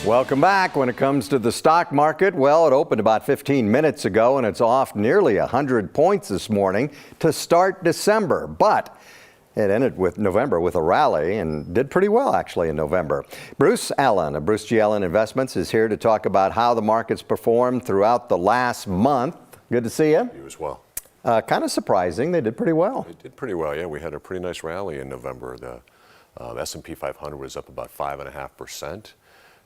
Welcome back. When it comes to the stock market, well, it opened about 15 minutes ago and it's off nearly 100 points this morning to start December. But it ended with November with a rally and did pretty well actually in November. Bruce Allen of Bruce G. Allen Investments is here to talk about how the markets performed throughout the last month. Good to see you. You as well. Kind of surprising. They did pretty well. They did pretty well, yeah. We had a pretty nice rally in November. The S&P 500 was up about 5.5%.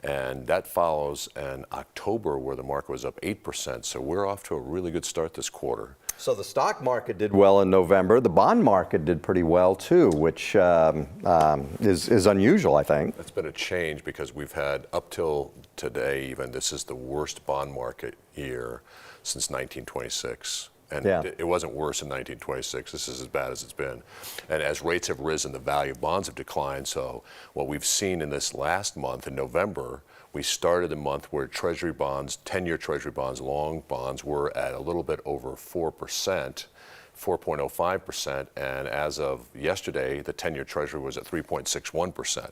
And that follows an October where the market was up 8%. So we're off to a really good start this quarter. So the stock market did well in November. The bond market did pretty well too, which is unusual, I think. That's been a change because we've had up till today even, this is the worst bond market year since 1926. And yeah. it wasn't worse in 1926. This is as bad as it's been. And as rates have risen, the value of bonds have declined. So what we've seen in this last month, in November, we started the month where Treasury bonds, 10-year Treasury bonds, long bonds, were at a little bit over 4%. 4.05%, and as of yesterday, the 10-year Treasury was at 3.61%.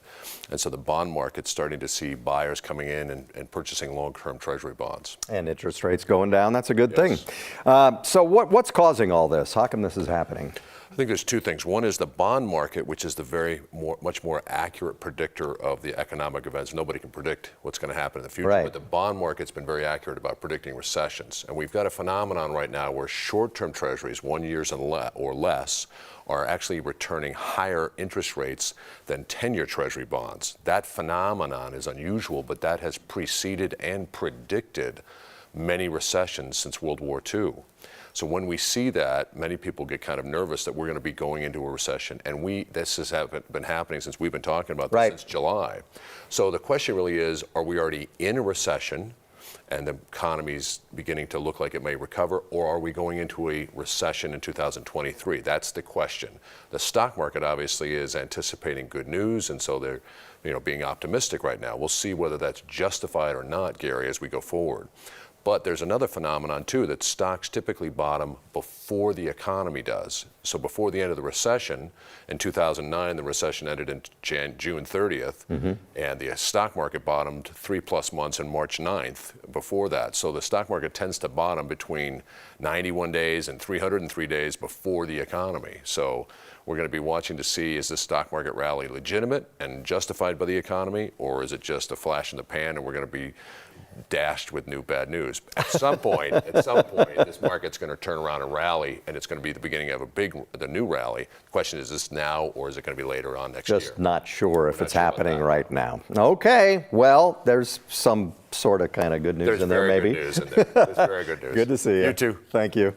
And so the bond market's starting to see buyers coming in and purchasing long-term Treasury bonds. And interest rates going down, that's a good thing. So what's causing all this? How come this is happening? I think there's two things. One is the bond market, which is the much more accurate predictor of the economic events. Nobody can predict what's going to happen in the future, right. But the bond market's been very accurate about predicting recessions. And we've got a phenomenon right now where short-term treasuries, 1 year or less, are actually returning higher interest rates than 10-year treasury bonds. That phenomenon is unusual, but that has preceded and predicted many recessions since World War II. So when we see that, many people get kind of nervous that we're going to be going into a recession. And this has been happening since we've been talking about this right. since July. So the question really is, are we already in a recession and the economy's beginning to look like it may recover, or are we going into a recession in 2023? That's the question. The stock market obviously is anticipating good news, and so they're being optimistic right now. We'll see whether that's justified or not, Gary, as we go forward. But there's another phenomenon, too, that stocks typically bottom before the economy does. So before the end of the recession, in 2009, the recession ended in June 30th, and the stock market bottomed 3+ months in March 9th before that. So the stock market tends to bottom between 91 days and 303 days before the economy. So we're going to be watching to see, is this stock market rally legitimate and justified by the economy, or is it just a flash in the pan and we're going to be dashed with new bad news? At some point, this market's going to turn around and rally, and it's going to be the beginning of the new rally. The question is this now, or is it going to be later on next year? Just not sure if it's happening right now. Okay, well, there's some sort of kind of good news in there, maybe. There's very good news in there. There's very good news. Good to see you. You too. Thank you.